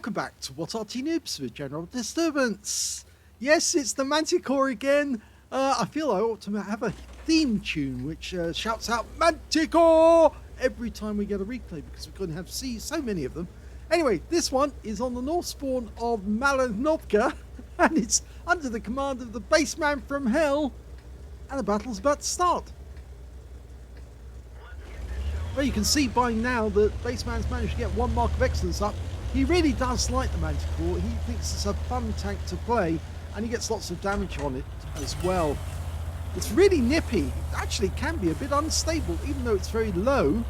welcome back to What Arty Noobs with General Disturbance. Yes, it's the Manticore again. I feel I ought to have a theme tune which shouts out Manticore every time we get a replay, because we're going to have to see so many of them. Anyway, this one is on the north spawn of Malinovka, and it's under the command of the BassmanFromHell, and the battle's about to start. Well, you can see by now that Bassman's managed to get one mark of excellence up. He really does like the Manticore. He thinks it's a fun tank to play, and he gets lots of damage on it as well. It's really nippy. It actually can be a bit unstable, even though it's very low,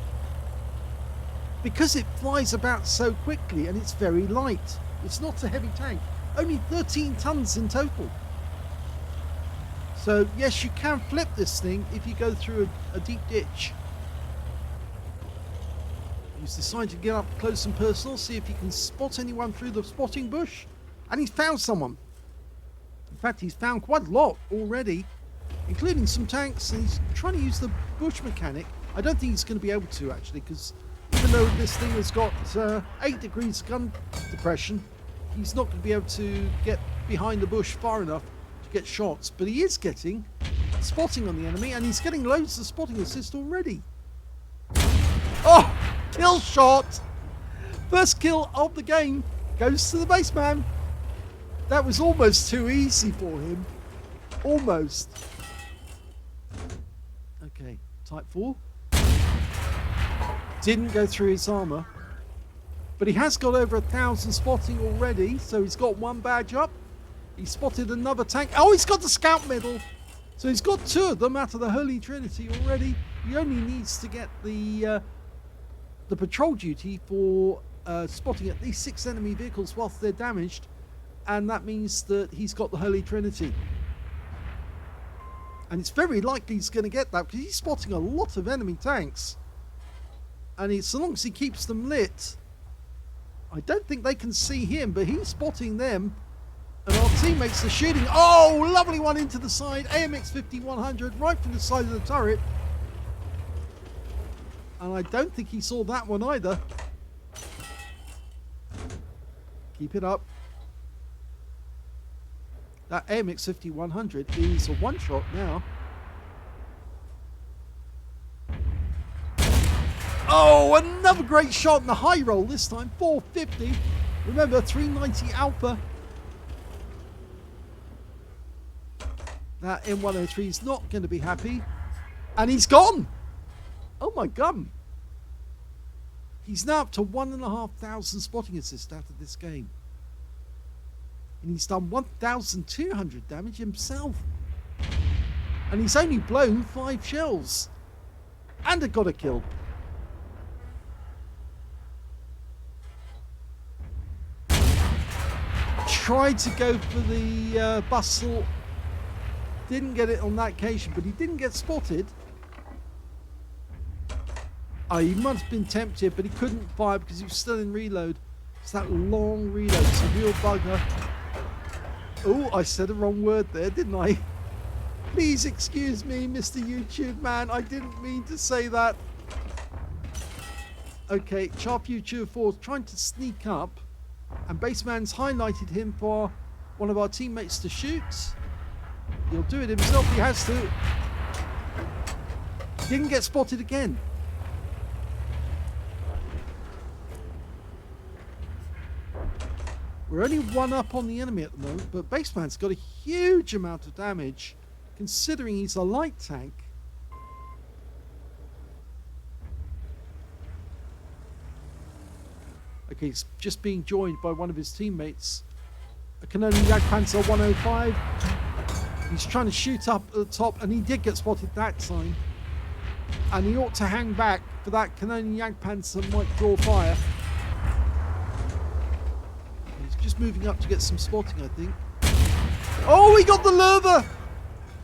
because it flies about so quickly and it's very light. It's not a heavy tank. Only 13 tons in total. So yes, you can flip this thing if you go through a deep ditch. He's decided to get up close and personal, see if he can spot anyone through the spotting bush. And he's found someone. In fact, he's found quite a lot already, including some tanks, and he's trying to use the bush mechanic. I don't think he's going to be able to, actually, because even though this thing has got 8 degrees gun depression, he's not going to be able to get behind the bush far enough to get shots. But he is getting spotting on the enemy, and he's getting loads of spotting assist already. Oh! Kill shot! First kill of the game goes to the Bassman. That was almost too easy for him. Almost. Okay, type 4. Didn't go through his armor. But he has got over 1,000 spotting already, so he's got 1 badge up. He spotted another tank. Oh, he's got the scout medal. So he's got 2 of them out of the Holy Trinity already. He only needs to get the patrol duty for spotting at least 6 enemy vehicles whilst they're damaged, and that means that he's got the Holy Trinity. And it's very likely he's going to get that, because he's spotting a lot of enemy tanks, and so long as he keeps them lit, I don't think they can see him, but he's spotting them, and our teammates are shooting. Oh, lovely one into the side, AMX 5100 right from the side of the turret. And I don't think he saw that one either. Keep it up. That AMX 5100 is a one-shot now. Oh, another great shot in the high roll this time. 450. Remember, 390 alpha. That M103 is not going to be happy. And he's gone. Oh my god. He's now up to 1,500 spotting assist out of this game. And he's done 1,200 damage himself. And he's only blown 5 shells. And got a kill. Tried to go for the bustle. Didn't get it on that occasion, but he didn't get spotted. Oh, he must have been tempted, but he couldn't fire because he was still in reload. It's that long reload. It's a real bugger. Oh, I said the wrong word there, didn't I? Please excuse me, Mr. YouTube man. I didn't mean to say that. Okay, Sharp YouTuber 4 is trying to sneak up, and Bassman's highlighted him for one of our teammates to shoot. He'll do it himself. He has to. Didn't get spotted again. We're only 1 up on the enemy at the moment, but Bassman's got a huge amount of damage, considering he's a light tank. Okay, he's just being joined by one of his teammates. A Canonian Jagdpanzer 105. He's trying to shoot up at the top, and he did get spotted that time. And he ought to hang back, for that Canonian Jagdpanzer might draw fire. Just moving up to get some spotting, I think. Oh, he got the Lurver!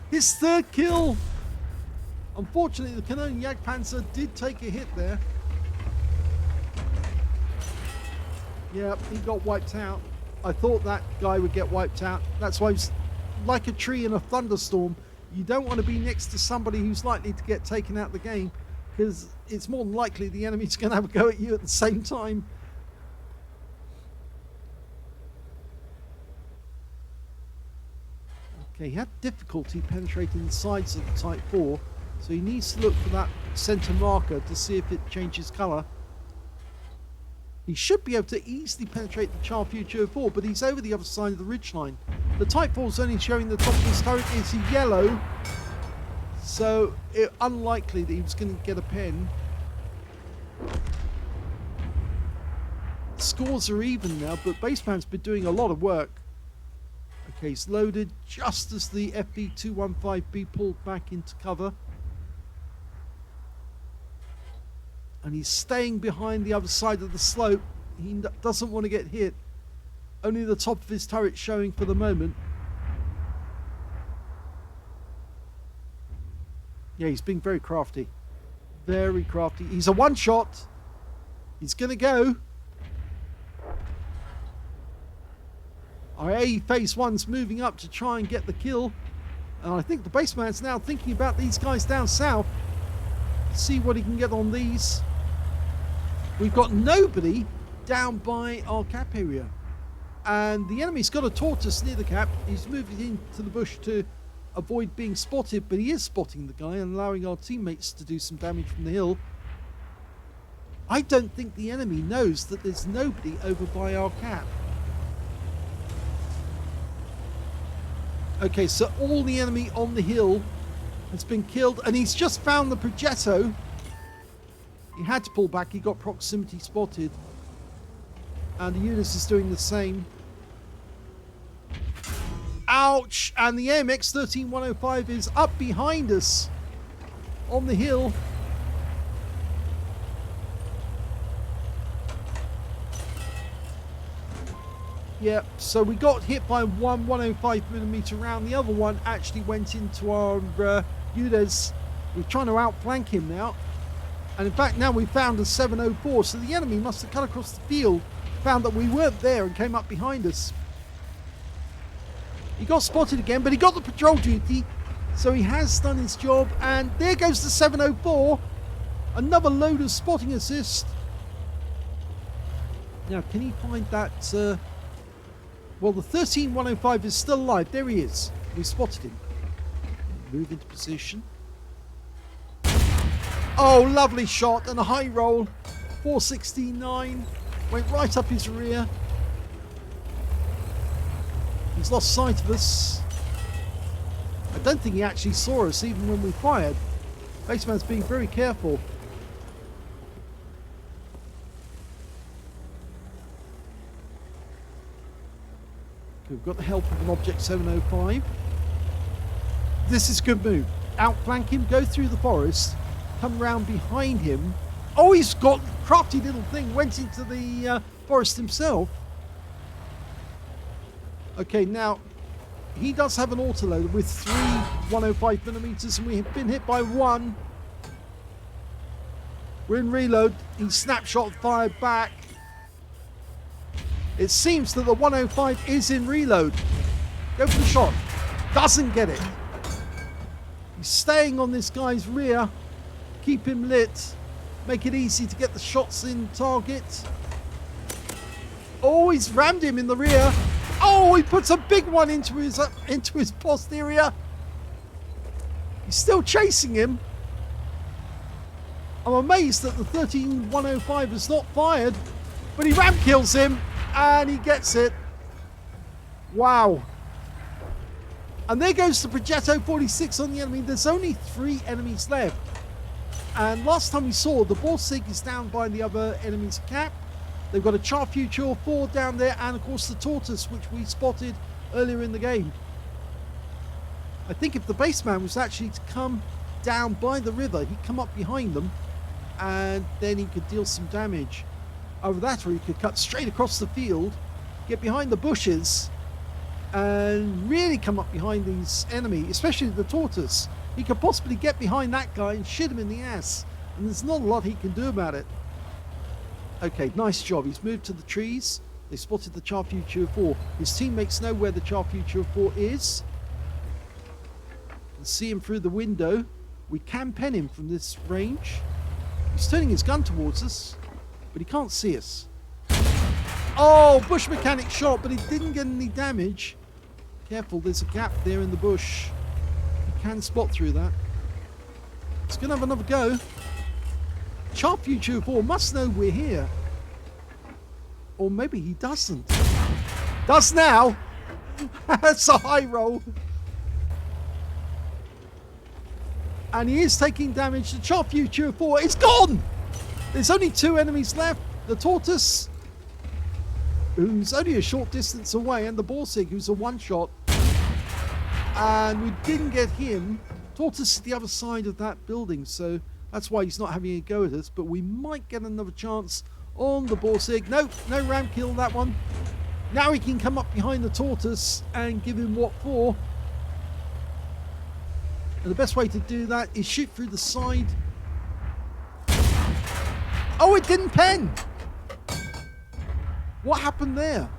His 3rd kill! Unfortunately, the Canonian Jagdpanzer did take a hit there. Yeah, he got wiped out. I thought that guy would get wiped out. That's why he's like a tree in a thunderstorm. You don't want to be next to somebody who's likely to get taken out of the game, because it's more than likely the enemy's going to have a go at you at the same time. Okay, he had difficulty penetrating the sides of the Type 4, so he needs to look for that center marker to see if it changes colour. He should be able to easily penetrate the Char Future 4, but he's over the other side of the ridgeline. The Type 4 is only showing the top of his turret is yellow, so it's unlikely that he was going to get a pen. Scores are even now, but Bassman's been doing a lot of work. Okay, he's loaded just as the FB215B pulled back into cover. And he's staying behind the other side of the slope. He doesn't want to get hit. Only the top of his turret showing for the moment. Yeah, he's being very crafty. Very crafty. He's a one-shot. He's going to go. Our A phase 1's moving up to try and get the kill. And I think the Bassman's now thinking about these guys down south. See what he can get on these. We've got nobody down by our cap area. And the enemy's got a tortoise near the cap. He's moving into the bush to avoid being spotted, but he is spotting the guy and allowing our teammates to do some damage from the hill. I don't think the enemy knows that there's nobody over by our cap. Okay, so all the enemy on the hill has been killed, and he's just found the Progetto. He had to pull back, he got proximity spotted. And the Eunice is doing the same. Ouch! And the AMX 13105 is up behind us on the hill. Yep, so we got hit by one 105mm round. The other one actually went into our UDES. We're trying to outflank him now. And in fact, now we've found a 704. So the enemy must have cut across the field, found that we weren't there and came up behind us. He got spotted again, but he got the patrol duty. So he has done his job. And there goes the 704. Another load of spotting assist. Now, can he find that... Well, the 13105 is still alive. There he is. We spotted him. Move into position. Oh, lovely shot and a high roll. 469. Went right up his rear. He's lost sight of us. I don't think he actually saw us even when we fired. Bassman's being very careful. We've got the help of an Object 705. This is a good move. Outflank him, go through the forest, come round behind him. Oh, he's got a crafty little thing, went into the forest himself. Okay, now, he does have an autoloader with 3 105mm, and we have been hit by one. We're in reload. He snapshot fired back. It seems that the 105 is in reload. Go for the shot. Doesn't get it. He's staying on this guy's rear. Keep him lit. Make it easy to get the shots in target. Oh, he's rammed him in the rear. Oh, he puts a big one into his posterior. He's still chasing him. I'm amazed that the 13105 has not fired, but he ram kills him. And he gets it. Wow. And there goes the Progetto 46 on the enemy. There's only 3 enemies left. And last time we saw, the Borsig is down by the other enemy's cap. They've got a Char Future 4 down there. And of course the Tortoise, which we spotted earlier in the game. I think if the Bassman was actually to come down by the river, he'd come up behind them. And then he could deal some damage. Over that, or he could cut straight across the field, get behind the bushes, and really come up behind these enemy, especially the Tortoise. He could possibly get behind that guy and shit him in the ass, and there's not a lot he can do about it. Okay, nice job. He's moved to the trees. They spotted the Char Future 4. His teammates know where the Char Future 4 is. You can see him through the window. We can pen him from this range. He's turning his gun towards us, but he can't see us. Oh, bush mechanic shot, but he didn't get any damage. Careful, there's a gap there in the bush. You can spot through that. He's going to have another go. Sharp Future 4 must know we're here. Or maybe he doesn't. Does now. That's a high roll. And he is taking damage. The Sharp Future 4 is gone. There's only 2 enemies left. The Tortoise, who's only a short distance away, and the Borsig, who's a one-shot. And we didn't get him. Tortoise is the other side of that building, so that's why he's not having a go at us. But we might get another chance on the Borsig. No ram kill that one. Now he can come up behind the Tortoise and give him what for. And the best way to do that is shoot through the side. Oh, it didn't pen. What happened there?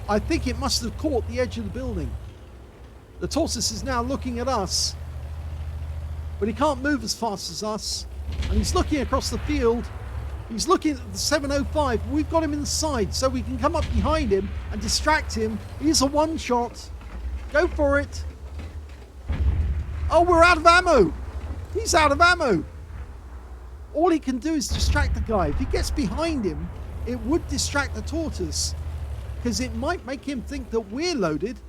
I think it must have caught the edge of the building. The Tortoise is now looking at us, but he can't move as fast as us. And he's looking across the field. He's looking at the 705. We've got him in the side, so we can come up behind him and distract him. He's a one-shot. Go for it. Oh, we're out of ammo. He's out of ammo. All he can do is distract the guy. If he gets behind him, it would distract the Tortoise, because it might make him think that we're loaded.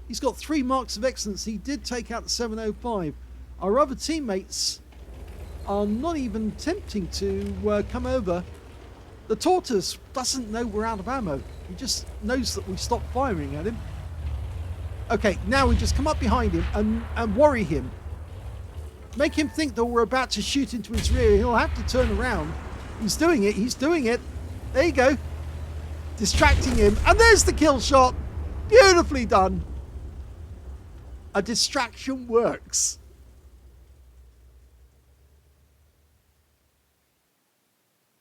He's got 3 marks of excellence. He did take out the 705. Our other teammates are not even attempting to come over. The Tortoise doesn't know we're out of ammo. He just knows that we stopped firing at him. Okay, now we just come up behind him and worry him. Make him think that we're about to shoot into his rear. He'll have to turn around. He's doing it. He's doing it. There you go. Distracting him. And there's the kill shot. Beautifully done. A distraction works.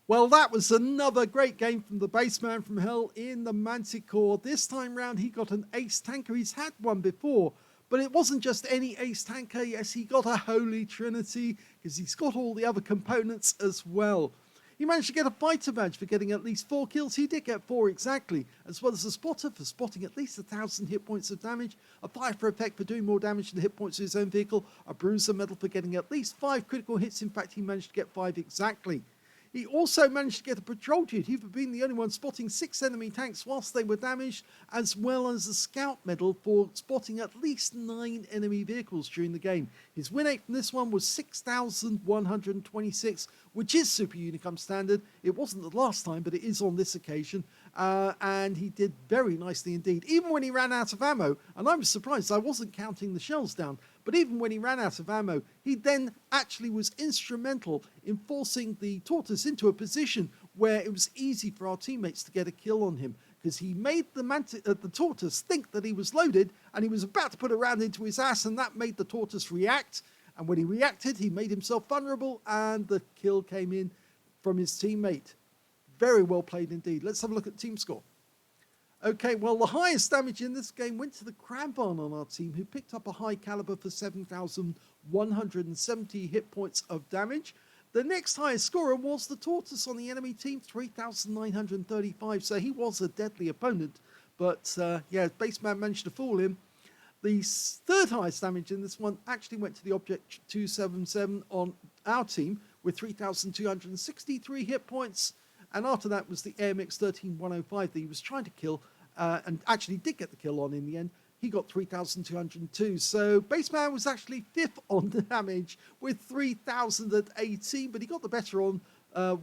Well, that was another great game from the Bassman from Hell in the Manticore. This time round, he got an ace tanker. He's had one before, but it wasn't just any ace tanker. Yes, he got a holy trinity, because he's got all the other components as well. He managed to get a fighter badge for getting at least 4 kills. He did get 4 exactly, as well as a spotter for spotting at least 1,000 hit points of damage, a fire for effect for doing more damage than the hit points of his own vehicle, a bruiser medal for getting at least 5 critical hits. In fact, he managed to get 5 exactly. He also managed to get a patrol duty for being the only one spotting 6 enemy tanks whilst they were damaged, as well as a scout medal for spotting at least 9 enemy vehicles during the game. His win rate from this one was 6,126, which is Super Unicum standard. It wasn't the last time, but it is on this occasion. And he did very nicely indeed, even when he ran out of ammo. And I was surprised, I wasn't counting the shells down. But even when he ran out of ammo, he then actually was instrumental in forcing the Tortoise into a position where it was easy for our teammates to get a kill on him, because he made the Tortoise think that he was loaded, and he was about to put a round into his ass, and that made the Tortoise react. And when he reacted, he made himself vulnerable, and the kill came in from his teammate. Very well played indeed. Let's have a look at team score. Okay, well, the highest damage in this game went to the Cranbarn on our team, who picked up a high caliber for 7,170 hit points of damage. The next highest scorer was the Tortoise on the enemy team, 3,935. So he was a deadly opponent, but yeah, Bassman managed to fool him. The third highest damage in this one actually went to the Object 277 on our team with 3,263 hit points. And after that was the AMX 13105 that he was trying to kill, and actually did get the kill on in the end. He got 3,202. So Bassman was actually 5th on damage with 3,018, but he got the better on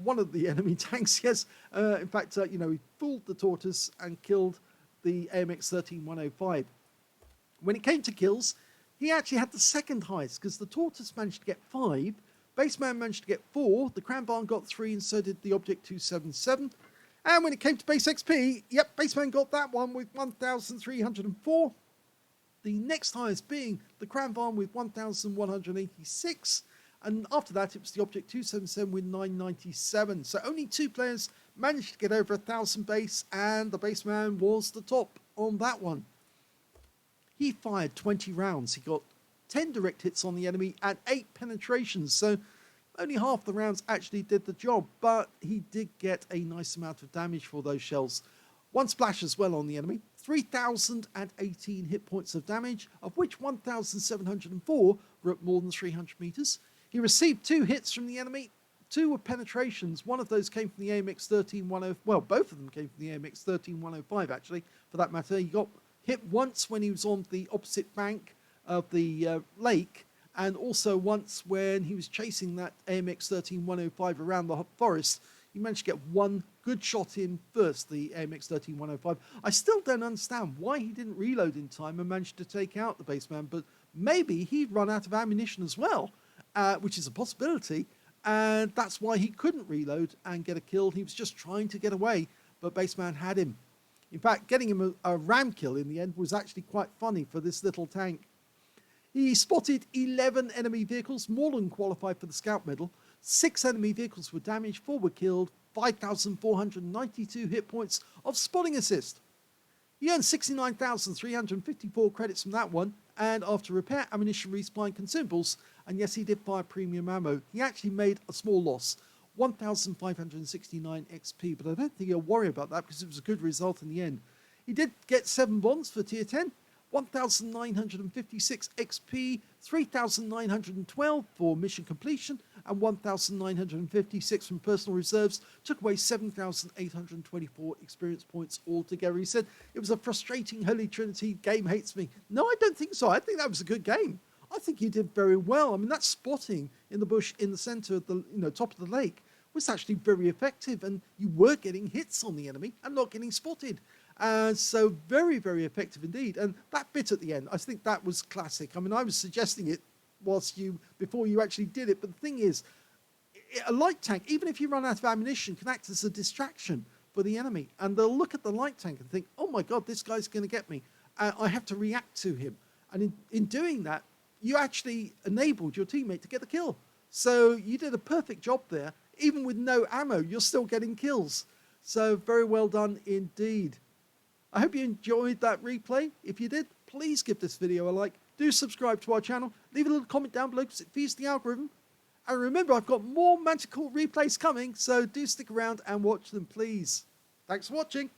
one of the enemy tanks. Yes, in fact, you know, he fooled the Tortoise and killed the AMX 13105. When it came to kills, he actually had the second highest, because the Tortoise managed to get 5. Bassman managed to get 4, the Cranbarn got 3, and so did the Object 277. And when it came to base XP, yep, Bassman got that one with 1,304. The next highest being the Cranbarn with 1,186. And after that, it was the Object 277 with 997. So only 2 players managed to get over 1,000 base, and the Bassman was the top on that one. He fired 20 rounds. He got 10 direct hits on the enemy and 8 penetrations, so only half the rounds actually did the job, but he did get a nice amount of damage for those shells. One splash as well on the enemy, 3,018 hit points of damage, of which 1,704 were at more than 300 meters. He received 2 hits from the enemy. 2 were penetrations. One of those came from the AMX 13105. Well, both of them came from the AMX 13105, actually, for that matter. He got hit once when he was on the opposite bank of the lake, and also once when he was chasing that AMX 13105 around the forest. He managed to get one good shot in first, the AMX 13105. I still don't understand why he didn't reload in time and managed to take out the baseman, but maybe he'd run out of ammunition as well, which is a possibility. And that's why he couldn't reload and get a kill. He was just trying to get away, but Bassman had him. In fact, getting him a ram kill in the end was actually quite funny for this little tank. He spotted 11 enemy vehicles, more than qualified for the Scout Medal. 6 enemy vehicles were damaged, 4 were killed, 5,492 hit points of spotting assist. He earned 69,354 credits from that one, and after repair, ammunition, resupply, and consumables, and yes, he did fire premium ammo, he actually made a small loss, 1,569 XP, but I don't think he'll worry about that because it was a good result in the end. He did get 7 bonds for tier 10, 1,956 XP, 3,912 for mission completion, and 1,956 from personal reserves, took away 7,824 experience points altogether. He said, it was a frustrating Holy Trinity, game hates me. No, I don't think so. I think that was a good game. I think he did very well. I mean, that spotting in the bush in the center of the top of the lake was actually very effective, and you were getting hits on the enemy and not getting spotted. So very, very effective indeed. And that bit at the end, I think that was classic. I mean, I was suggesting it before you actually did it. But the thing is, a light tank, even if you run out of ammunition, can act as a distraction for the enemy. And they'll look at the light tank and think, oh my God, this guy's going to get me. I have to react to him. And in doing that, you actually enabled your teammate to get the kill. So you did a perfect job there. Even with no ammo, you're still getting kills. So very well done indeed. I hope you enjoyed that replay. If you did, please give this video a like. Do subscribe to our channel. Leave a little comment down below because it feeds the algorithm. And remember, I've got more Manticore replays coming, so do stick around and watch them, please. Thanks for watching.